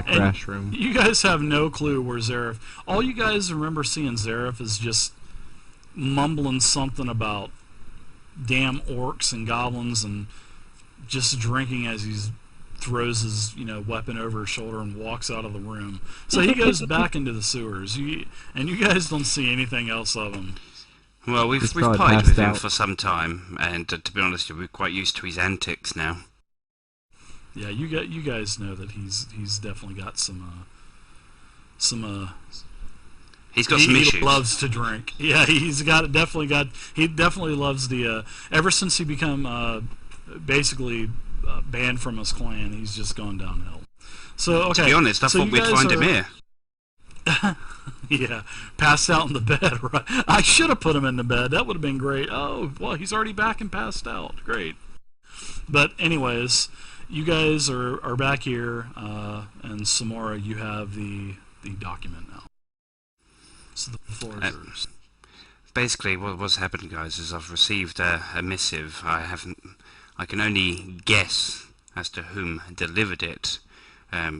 a And crash room. you guys have no clue where Zareth. All you guys remember seeing Zareth is just mumbling something about damn orcs and goblins and just drinking as he throws his weapon over his shoulder and walks out of the room. So he goes back into the sewers. And you guys don't see anything else of him. Well, He's we've probably partied with passed him out. for some time, and to be honest, we're quite used to his antics now. Yeah, you guys know that he's definitely got some He's got some he issues. loves to drink. Yeah, he definitely loves the ever since he become basically banned from his clan, he's just gone downhill. So okay, To be honest, I so thought you we'd guys find him are- here. Yeah, passed out in the bed. Right, I should have put him in the bed. That would have been great. Oh, well, he's already back and passed out. Great. But anyways, you guys are back here, and Samora, you have the document now. So the floor is Uh, yours. Basically, what's happened, guys, is I've received a missive. I can only guess as to whom delivered it,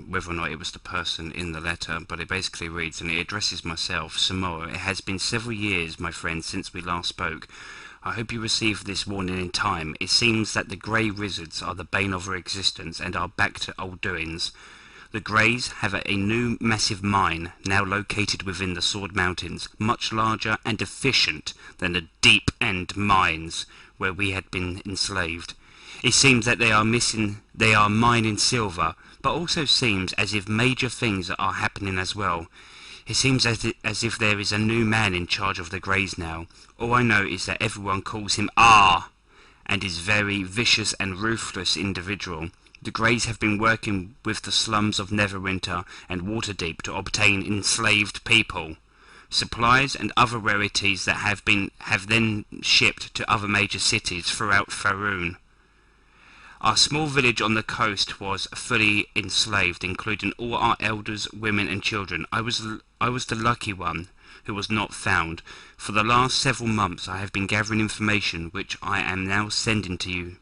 whether or not it was the person in the letter, but it basically reads, and it addresses myself, Samora. It has been several years, my friend, since we last spoke. I hope you received this warning in time. It seems that the Grey Wizards are the bane of our existence and are back to old doings. The Greys have a new massive mine now located within the Sword Mountains, much larger and efficient than the Deep End mines where we had been enslaved. It seems that they are mining silver, but also seems as if major things are happening as well. It seems as if there is a new man in charge of the Greys now. All I know is that everyone calls him R, and is very vicious and ruthless individual. The Greys have been working with the slums of Neverwinter and Waterdeep to obtain enslaved people, supplies and other rarities that have then shipped to other major cities throughout Faerun. Our small village on the coast was fully enslaved, including all our elders, women and children. I was the lucky one who was not found. For the last several months I have been gathering information which I am sending to you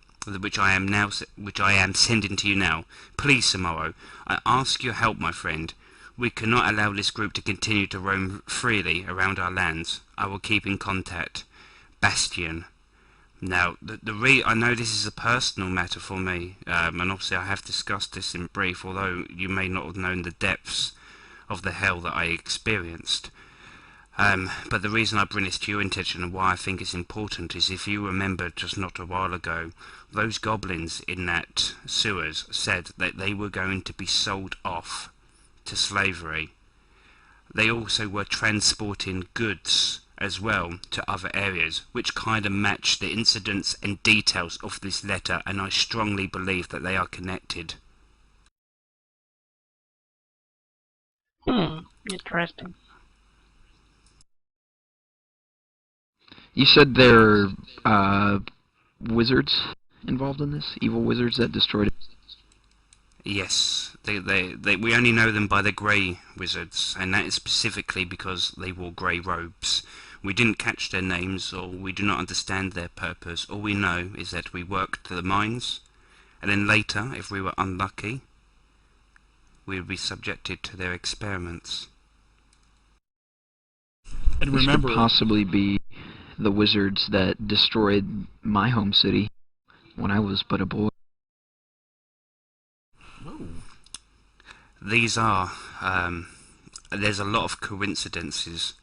now. Please, Samoro, I ask your help, my friend. We cannot allow this group to continue to roam freely around our lands. I will keep in contact. Bastion. Now, I know this is a personal matter for me, and obviously I have discussed this in brief, although you may not have known the depths of the hell that I experienced. But the reason I bring this to your attention and why I think it's important is if you remember just not a while ago, those goblins in that sewers said that they were going to be sold off to slavery. They also were transporting goods as well to other areas, which kind of match the incidents and details of this letter, and I strongly believe that they are connected. Interesting. You said there are wizards involved in this? Evil wizards that destroyed it? Yes, we only know them by the Grey Wizards, and that is specifically because they wore grey robes. We didn't catch their names, or we do not understand their purpose. All we know is that we worked the mines, and then later, if we were unlucky, we would be subjected to their experiments. And This remember, could possibly be the wizards that destroyed my home city when I was but a boy. whoa, These are, there's a lot of coincidences.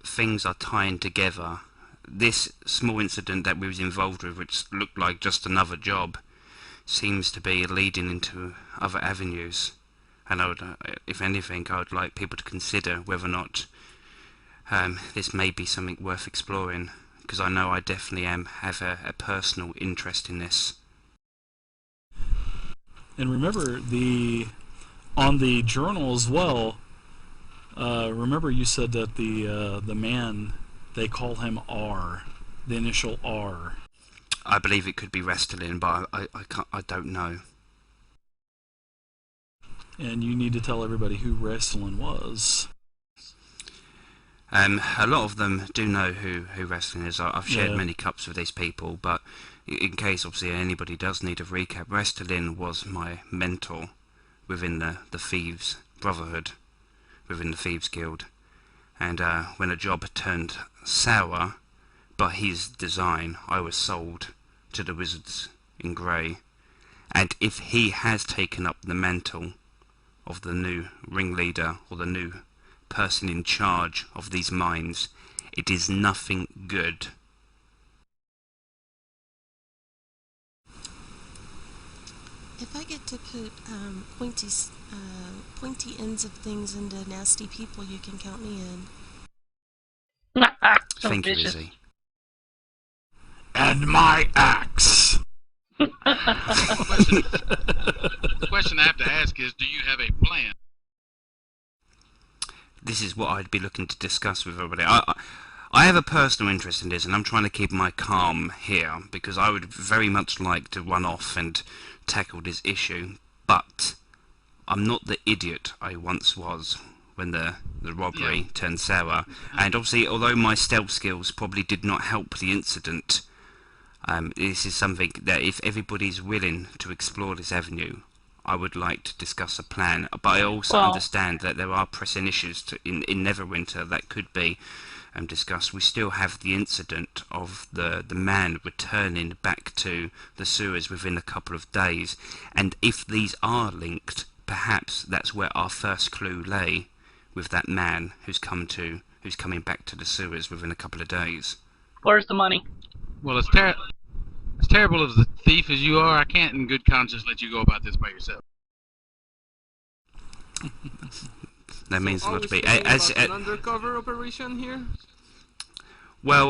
Things are tying together. This small incident that we was involved with, which looked like just another job, seems to be leading into other avenues. And I would, if anything, I would like people to consider whether or not this may be something worth exploring, because I know I definitely have a personal interest in this. and remember on the journal as well. Remember, you said that the man, they call him R, the initial R. I believe it could be Restelin, but I don't know. And you need to tell everybody who Wrestling was. A lot of them do know who Restelin is. I've shared Yeah. many cups with these people, but in case obviously anybody does need a recap, Restelin was my mentor within the Thieves Brotherhood, within the Thieves Guild. And when a job turned sour by his design, I was sold to the Wizards in Grey. And if he has taken up the mantle of the new ringleader or the new person in charge of these mines, it is nothing good. If I get to put pointy ends of things into nasty people, you can count me in. So Thank you, vicious. Izzy. And my axe. The question I have to ask is, do you have a plan? This is what I'd be looking to discuss with everybody. I have a personal interest in this, and I'm trying to keep my calm here, because I would very much like to run off and tackle this issue, but I'm not the idiot I once was when the robbery turned sour. And obviously, although my stealth skills probably did not help the incident, this is something that if everybody's willing to explore this avenue, I would like to discuss a plan. But I also understand that there are pressing issues in Neverwinter that could be discussed. We still have the incident of the man returning back to the sewers within a couple of days, and if these are linked, perhaps that's where our first clue lay, with that man who's coming back to the sewers within a couple of days. Where's the money? Well, as terrible as a thief as you are, I can't in good conscience let you go about this by yourself. That means a lot to me. As an undercover operation here? Well,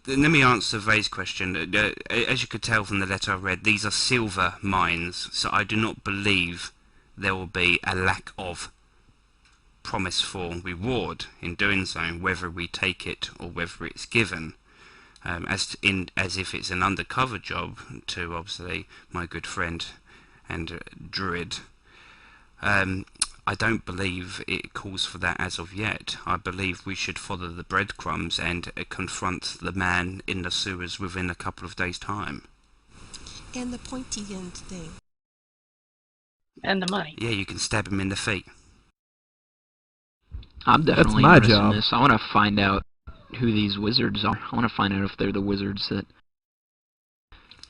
let me answer Vay's question. As you could tell from the letter I read, these are silver mines, so I do not believe there will be a lack of promise for reward in doing so, whether we take it or whether it's given. As if it's an undercover job to, obviously, my good friend and druid. I don't believe it calls for that as of yet. I believe we should follow the breadcrumbs and confront the man in the sewers within a couple of days' time. And the pointy end thing. And the money. Yeah, you can stab him in the feet. I'm definitely my interested job. in this. I want to find out who these wizards are. I want to find out if they're the wizards that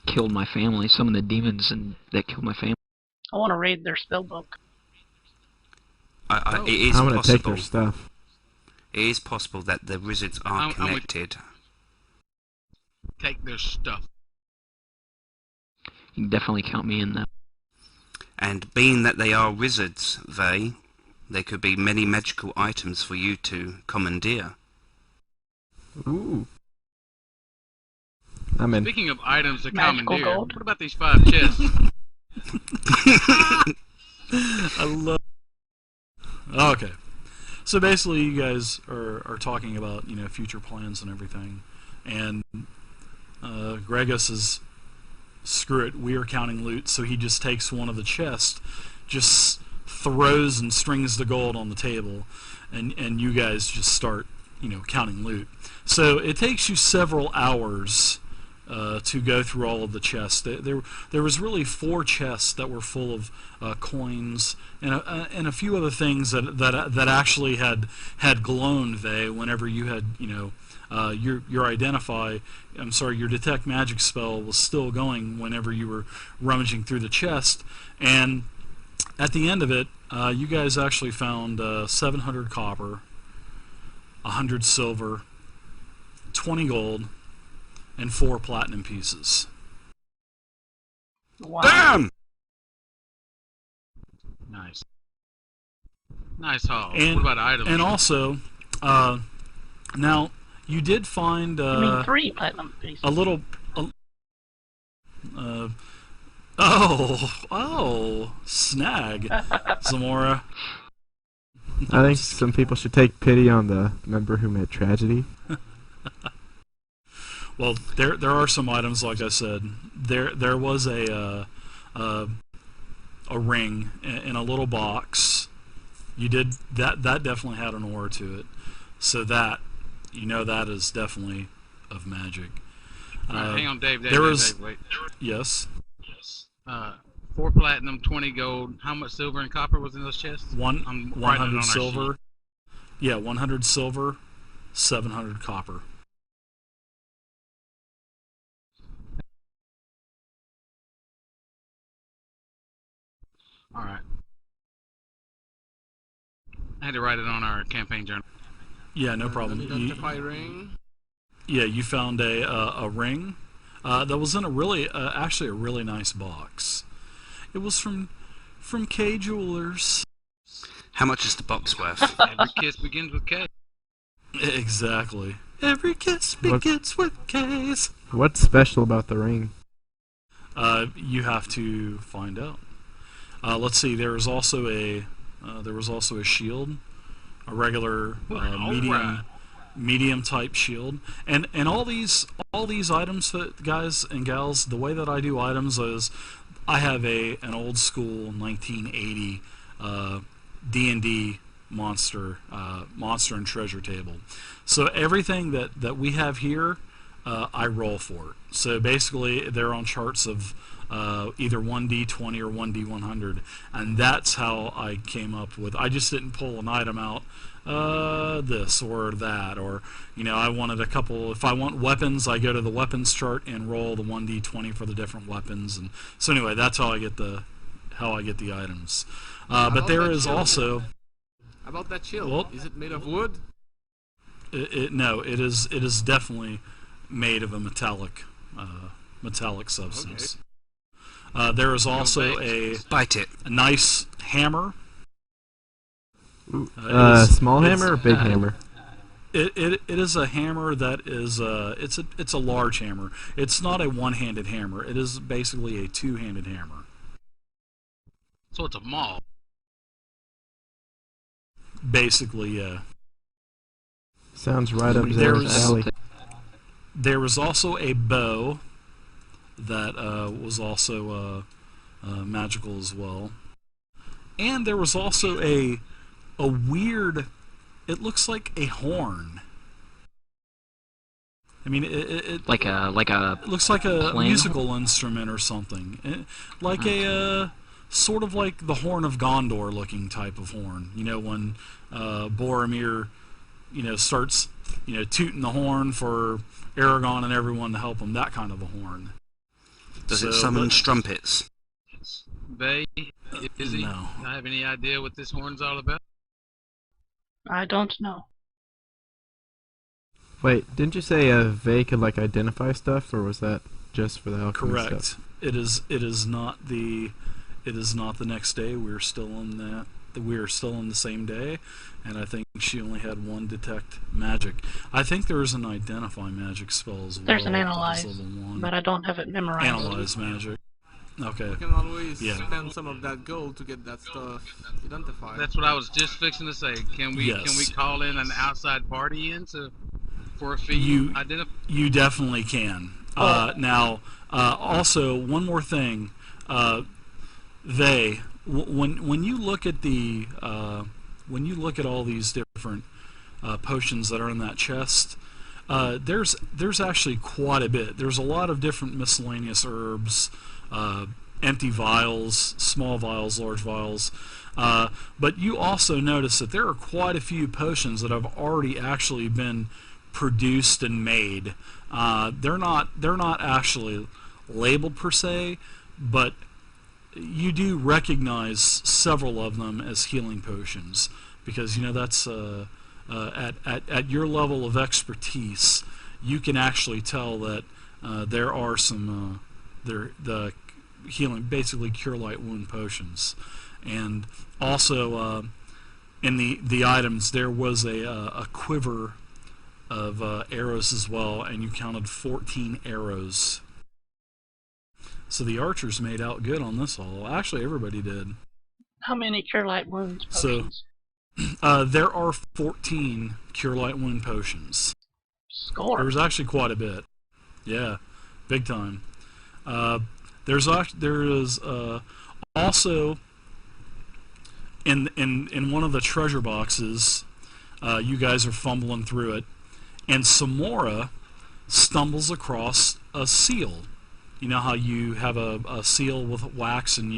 killed my family, some of the demons that killed my family. I want to raid their spellbook. It is I'm gonna possible. take their stuff. It is possible that the wizards are I'm with- connected. Take their stuff. You can definitely count me in that. And being that they are wizards, there could be many magical items for you to commandeer. Ooh. I'm in. Speaking of items to Magical commandeer, gold. what about these 5 chests? I love. Okay, so basically, you guys are talking about future plans and everything, and Gregus is screw it. We are counting loot, so he just takes one of the chests, just throws and strings the gold on the table, and you guys just start counting loot. So it takes you several hours to go through all of the chests. There was really 4 chests that were full of coins and a few other things that actually had glown. Whenever you had your identify, your detect magic spell was still going whenever you were rummaging through the chest, and at the end of it, you guys actually found 700 copper, 100 silver, 20 gold, and 4 platinum pieces. Wow. Damn! Nice. Nice haul. And- What about items? And also, now you did find I mean, 3 platinum pieces. a little. Snag, Zamora. I think some people should take pity on the member who made tragedy. Well, there are some items, like I said. There was a ring in a little box. You did that definitely had an aura to it, so that that is definitely of magic. All right, hang on, Dave. there was- Dave, wait. Yes. 4 platinum, 20 gold. How much silver and copper was in those chests? I'm writing it on 100 our silver. sheet. Yeah, 100 silver, 700 copper. All right. I had to write it on our campaign journal. Yeah, no problem. Unidentified ring. Yeah, you found a ring that was in a really actually a really nice box. It was from K Jewelers. How much is the box worth? Every kiss begins with K. Exactly. Every kiss begins with K's. What's special about the ring? You have to find out. Let's see. There was also a shield, a regular medium type shield, and all these items, guys and gals. The way that I do items is I have an old school 1980 D&D monster and treasure table. So everything that we have here, I roll for it. So basically, they're on charts of either 1d20 or 1d100, and that's how I came up with. I just didn't pull an item out, this or that, or I wanted a couple. If I want weapons, I go to the weapons chart and roll the 1d20 for the different weapons, and so anyway, that's how I get the items. But there is also. About that shield, Well, is it made of wood? No, it is definitely made of a metallic substance. There is also a Bite it. nice hammer. Small hammer or big hammer? It is a hammer that is it's a large hammer. It's not a one-handed hammer. It is basically a two-handed hammer. So it's a maul. Basically, yeah. Sounds right up There's- Zara's alley. There was also a bow that was also magical as well, and there was also a weird. It looks like a horn. I mean, it Like a it looks like a playing musical instrument or something, like a sort of like the Horn of Gondor looking type of horn. When Boromir, starts, tooting the horn for Aragorn and everyone to help him. That kind of a horn. Does it So, summon but- strumpets? They, Izzy, No. I have any idea what this horn's all about? I don't know. Wait, didn't you say Vey could identify stuff, or was that just for the alchemy Correct. stuff? It is not the next day. We're still in that. We are still on the same day, and I think she only had one detect magic. I think there is an identify magic spell as well. There's an that is analyze, level 1. but I don't have it memorized. Analyze magic. Okay. You can always Yeah. spend some of that gold to get that stuff identified. That's what I was just fixing to say. Can we Yes. call in an outside party for a fee? You- Identify. You definitely can. Now, also one more thing. When you look at all these different potions that are in that chest, there's actually quite a bit. There's a lot of different miscellaneous herbs, empty vials, small vials, large vials. But you also notice that there are quite a few potions that have already actually been produced and made. They're not actually labeled per se, but you do recognize several of them as healing potions, because that's at your level of expertise, you can actually tell that there are some the healing, basically cure light wound potions. And also in the items there was a quiver of arrows as well, and you counted 14 arrows. So the archers made out good on this haul. Actually, everybody did. How many cure light wounds So- potions? There are 14 cure light wound potions. Score. There was actually quite a bit. Yeah, big time. There is also in one of the treasure boxes. You guys are fumbling through it, and Samora stumbles across a seal. You know how you have a seal with wax and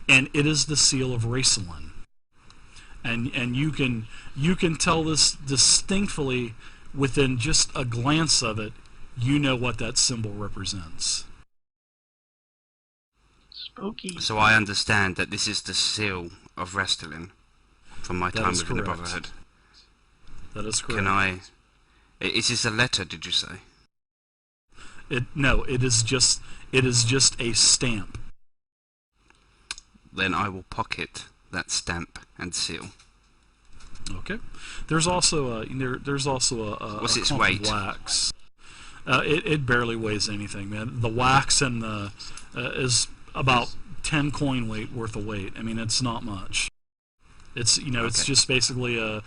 it is the seal of Raistlin. And you can tell this distinctly within just a glance of it. You know what that symbol represents. Spooky. So I understand that this is the seal of Rastalin from my That time is within the correct. Brotherhood. That is correct. Can I... Is this a letter, did you say? No, it is just a stamp. Then I will pocket that stamp and seal. Okay. There's also a What's its clump weight? of wax. It barely weighs anything, man. The wax and the is about 10 coin weight worth of weight. I mean, it's not much. It's it's Okay. just basically a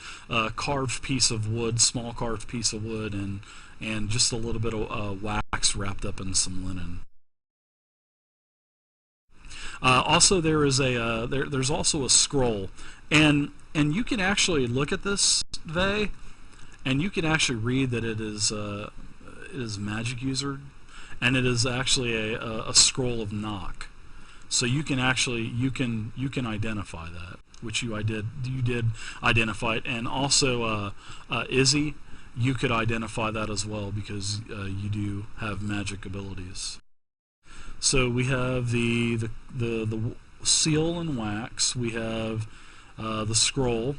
carved piece of wood, small carved piece of wood, and just a little bit of wax wrapped up in some linen. Also, there is there's also a scroll, and you can actually look at this, Vey, and you can actually read that it is Magic User, and it is actually a scroll of knock. So you can identify that, which you did identify it, and also Izzy, you could identify that as well because you do have magic abilities. So we have the seal and wax. We have the scroll.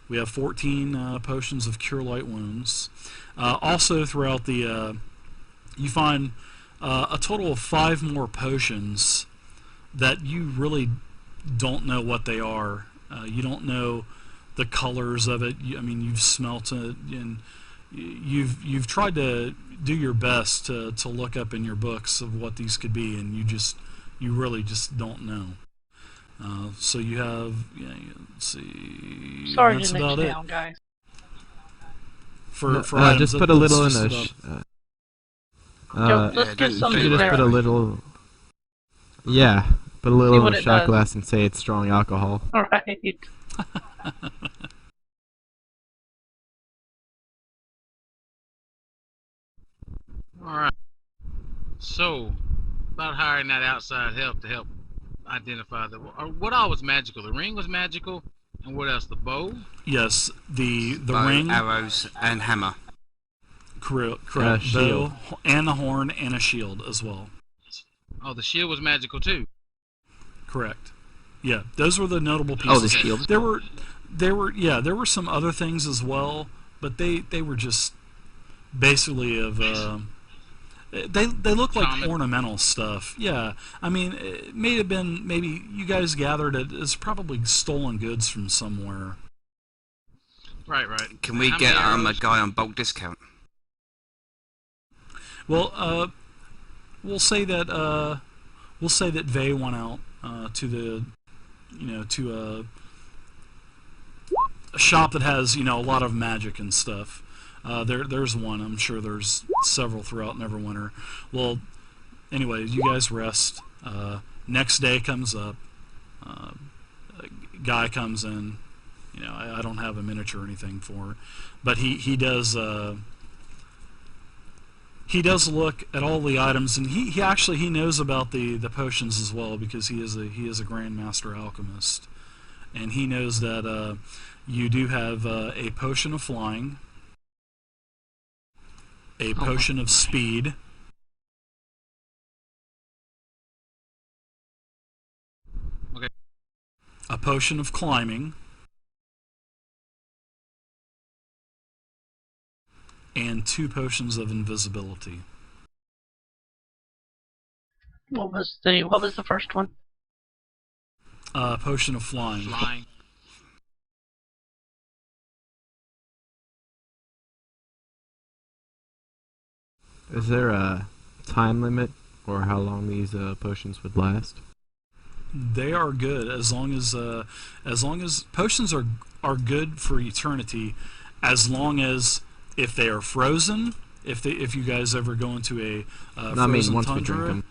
We have 14 potions of Cure Light Wounds. Also, throughout the you find a total of 5 more potions that you really don't know what they are. You don't know the colors of it. I mean, you've smelt it, and you've tried to do your best to look up in your books of what these could be, and you really just don't know. So you have, let's see. Sorry that's to let about you it. down, guys. For items, just put a little in that's the. just about- Yo, let's yeah, get don't- some You could just put a clarity. little. Yeah, put a little See in what the it shot does. glass and say it's strong alcohol. Alright. Alright. So, about hiring that outside help to help identify what all was magical. The ring was magical, and what else? The bow? Yes, the Bow, ring, arrows, and hammer. correct, shield. bow, and the horn, and a shield as well. Oh, the shield was magical too. Correct. Yeah, those were the notable pieces. Oh, the shield. There were some other things as well, but they were just basically of they look like Common. ornamental stuff. Yeah, I mean, it may have been, maybe you guys gathered it as probably stolen goods from somewhere. Right, right. Can we How get many a arrows? guy on bulk discount? Well, we'll say that Vey went out to the, to a shop that has a lot of magic and stuff. There's one. I'm sure there's several throughout Neverwinter. Well, anyway, you guys rest. Next day comes up. A guy comes in. I don't have a miniature or anything for it, but he does. He does look at all the items, and he actually knows about the potions as well, because he is a Grandmaster Alchemist, and he knows that you do have a potion of flying, a potion of speed, Okay. a potion of climbing, and 2 potions of invisibility. What was the first one? Potion of flying. Flying. Is there a time limit or how long these potions would last? They are good as long as potions are good for eternity, as long as if they are frozen, if you guys ever go into a No, I mean frozen once we tundra, drink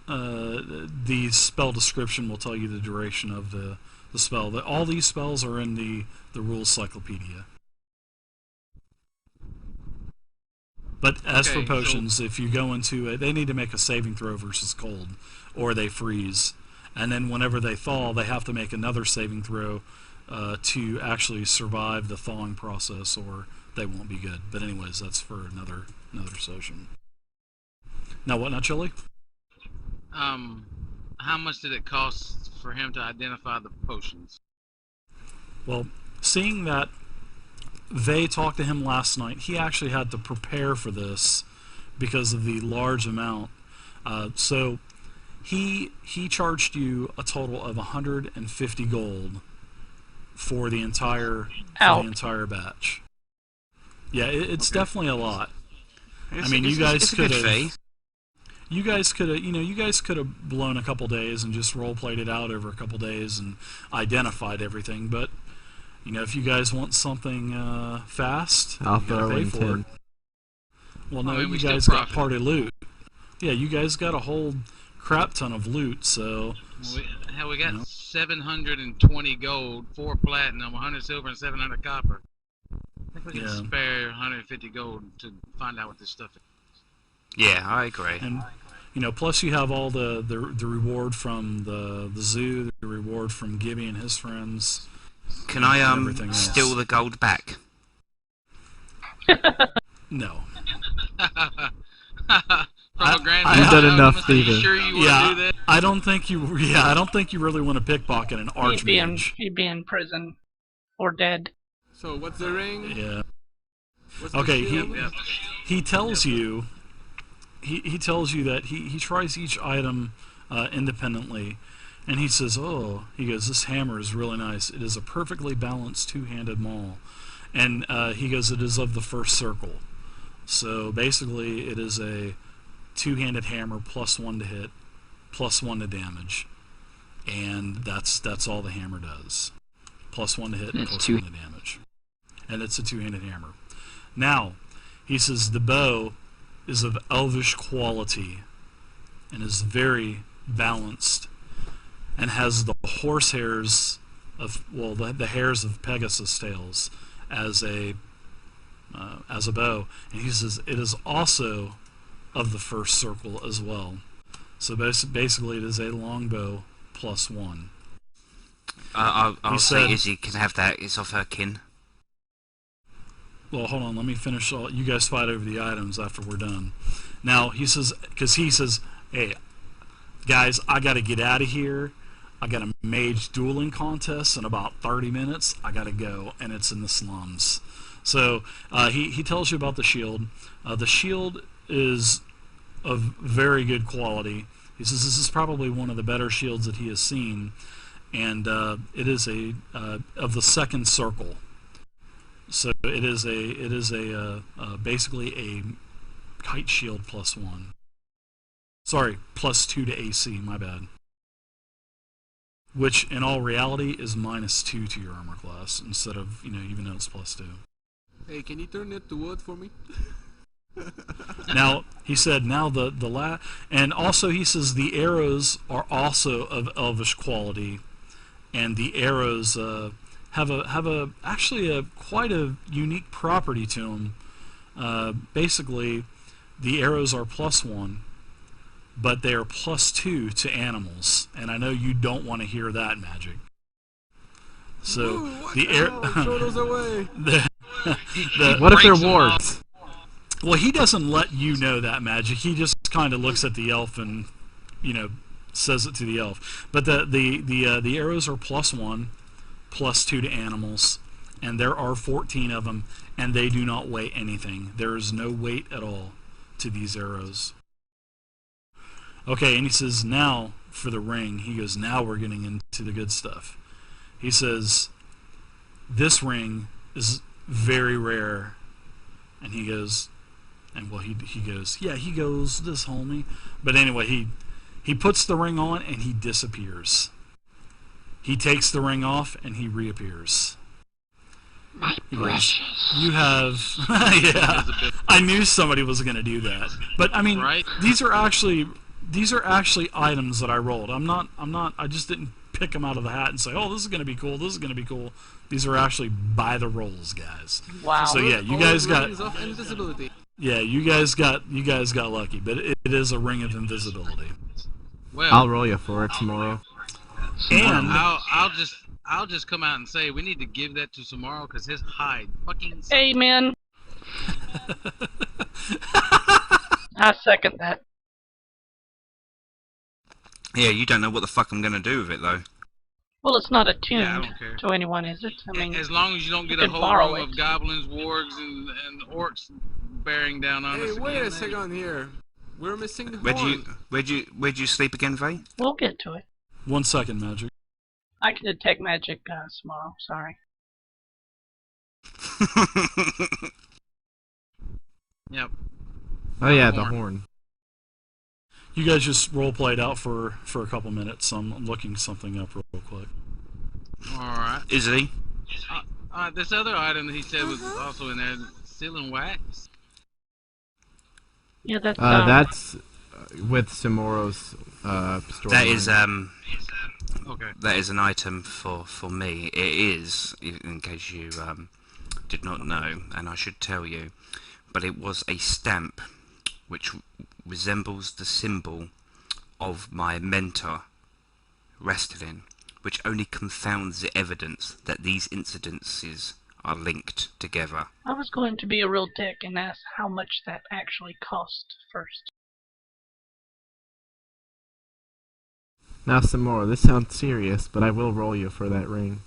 them. the spell description will tell you the duration of the spell. All these spells are in the rules cyclopedia. But as for Okay, so- potions, if you go into it, they need to make a saving throw versus cold, or they freeze. And then whenever they thaw, they have to make another saving throw to actually survive the thawing process, or they won't be good. But anyways, that's for another session. Now what, not Chili? How much did it cost for him to identify the potions? Well, seeing that they talked to him last night, he actually had to prepare for this because of the large amount. So he charged you a total of 150 gold for the entire batch. Yeah, it's definitely a lot. I mean, you guys could have. You guys could have, you guys could have blown a couple days and just role played it out over a couple days and identified everything. But if you guys want something fast, I'll you gotta throw pay in for 10. it. Well, no, I mean, we you still guys got profit. party loot. Yeah, you guys got a whole crap ton of loot. So We got No. 720 gold, 4 platinum, 100 silver, and 700 copper. I think we can Yeah. spare 150 gold to find out what this stuff is. Yeah, I agree. and plus you have all the reward from the zoo, the reward from Gibby and his friends. Can I everything else. steal the gold back? No. From a grand You've done enough Are you thieving. sure you want to Yeah, do that? I don't think you. Yeah, I don't think you really want to pickpocket an archmage. He'd be in prison or dead. So what's the ring? Yeah. What's the Okay, shield? he tells you. He tells you that he tries each item independently, and he says, he goes, this hammer is really nice. It is a perfectly balanced two-handed maul, and he goes, it is of the first circle. So basically, it is a two-handed hammer +1 to hit, +1 to damage, and that's all the hammer does. +1 to hit, And it's +1 to damage, and it's a two-handed hammer. Now, he says the bow is of elvish quality and is very balanced and has the horse-hairs of the hairs of Pegasus tails as a bow, and he says it is also of the first circle as well. So basically, it is a longbow +1. I'll He say said- Izzy can have that. It's of her kin. Well, hold on. Let me finish. You guys fight over the items after we're done. Now he says, "Hey, guys, I got to get out of here. I got a mage dueling contest in about 30 minutes. I got to go, and it's in the slums." So he tells you about the shield. The shield is of very good quality. He says this is probably one of the better shields that he has seen, and it is of the second circle. So it is basically a kite shield +1. Sorry, +2 to AC. My bad. Which in all reality is -2 to your armor class instead of even though it's +2. Hey, can you turn it to wood for me? Now he said and also he says the arrows are also of elvish quality, and the arrows have actually quite a unique property to them. Basically, the arrows are +1, but they are +2 to animals, and I know you don't want to hear that, Magic. So Ooh, what the hell? Throw those away. What if they're breaks 'em off. wards? Well, he doesn't let you know that, Magic. He just kind of looks at the elf and says it to the elf. But the arrows are +1. +2 to animals, and there are 14 of them, and they do not weigh anything. There is no weight at all to these arrows. Okay, and he says, now for the ring. He goes, now we're getting into the good stuff. He says, this ring is very rare, and he goes, this homie. But anyway, he puts the ring on, and he disappears. He takes the ring off and he reappears. My He goes, precious. you have, yeah. I knew somebody was going to do that. But I mean, Right? these are actually items that I rolled. I just didn't pick them out of the hat and say, oh, this is going to be cool. This is going to be cool. These are actually by the rolls, guys. Wow. So yeah, you All guys got. rings of invisibility. Yeah, you guys got lucky, but it is a ring of invisibility. Well, I'll roll you for it tomorrow. And I'll just come out and say we need to give that to Samaro because his hide fucking sucks. Amen. I second that. Yeah, you don't know what the fuck I'm gonna do with it though. Well, it's not Yeah, I attuned don't care. to anyone, is it? I mean, As long as you don't get you a can whole borrow room it. of goblins, wargs, and orcs bearing down on Hey, us. wait again, a second here. We're missing the Where'd horn. you sleep again, Vay? we'll get to it. 1 second, Magic. I can detect magic tomorrow. Sorry. Yep. Oh yeah, Horn. the horn. You guys just role played out for a couple minutes. I'm looking something up real quick. All right. Is he? This other item that he said was also in there, seal and wax. Yeah, that's That's with Samoro's story. That is Okay. that is an item for me. It is, in case you did not know, and I should tell you, but it was a stamp which resembles the symbol of my mentor, Restelin, which only confounds the evidence that these incidences are linked together. I was going to be a real dick and ask how much that actually cost first. Now Samoro, this sounds serious, but I will roll you for that ring.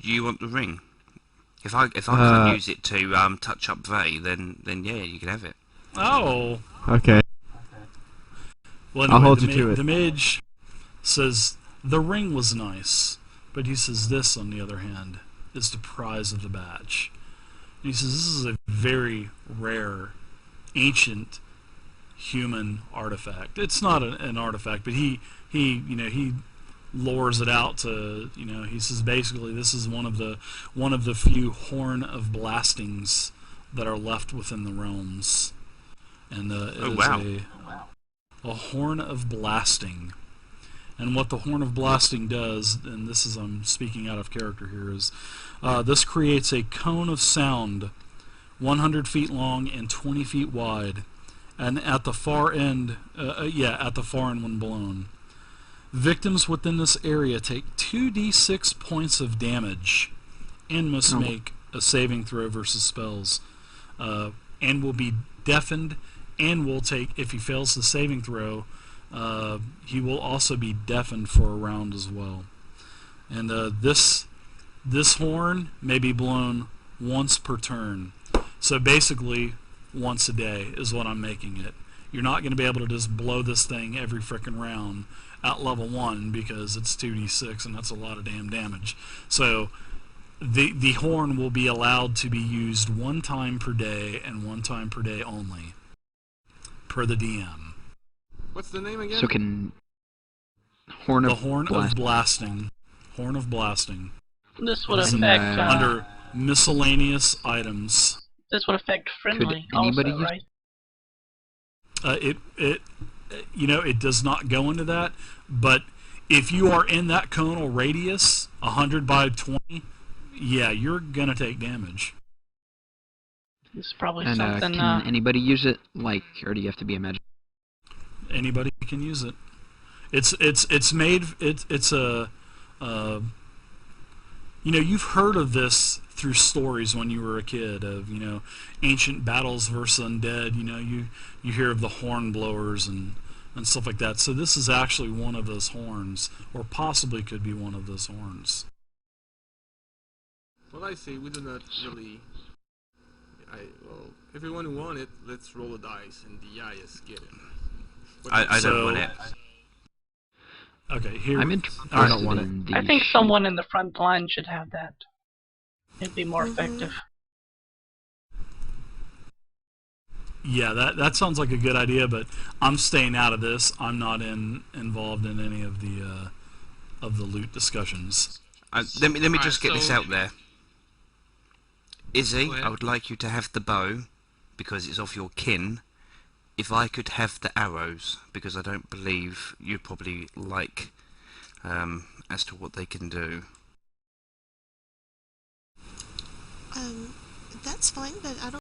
You want the ring? If I can't use it to touch up Vay, then yeah, you can have it. Oh. Okay. Well, I'll anyway, hold the you to it. The mage says the ring was nice, but he says this, on the other hand, is the prize of the batch. And he says this is a very rare, ancient human artifact. It's not an artifact, but he lures it out to, he says basically this is one of the few horn of blastings that are left within the realms. And it is a horn of blasting. And what the horn of blasting does, and this is, I'm speaking out of character here, is this creates a cone of sound 100 feet long and 20 feet wide, and at the far end, at the far end when blown. Victims within this area take 2d6 points of damage and must make a saving throw versus spells, and will be deafened, and will take, if he fails the saving throw, he will also be deafened for a round as well. And this horn may be blown once per turn. So basically, once a day is what I'm making it. You're not going to be able to just blow this thing every frickin' round at level 1 because it's 2d6 and that's a lot of damn damage. So the horn will be allowed to be used 1 time per day and 1 time per day only, per the DM. What's the name again? So can Horn The of horn of blasting. Horn of blasting. This would Isn't affect that- Under miscellaneous items. this would affect friendly anybody also, use- right? It does not go into that, but if you are in that conal radius, 100 by 20, yeah, you're gonna take damage. It's probably And something. can anybody use it? Like, or do you have to be a magic? Anybody can use it. It's made. It's a. You've heard of this through stories when you were a kid of ancient battles versus undead. You hear of the horn blowers and stuff like that. So this is actually one of those horns, or possibly could be one of those horns. Well, I say we do not really. Everyone who won it, let's roll a dice, and the highest get it. I don't want it. Okay, here. I'm interested I don't want it. in the I think someone in the front line should have that. It'd be more effective. Yeah, that sounds like a good idea, but I'm staying out of this. I'm not involved in any of the loot discussions. Let me Alright, just get this so- out there. Izzy, Go ahead. I would like you to have the bow because it's of your kin. If I could have the arrows, because I don't believe you probably like as to what they can do. That's fine, but I don't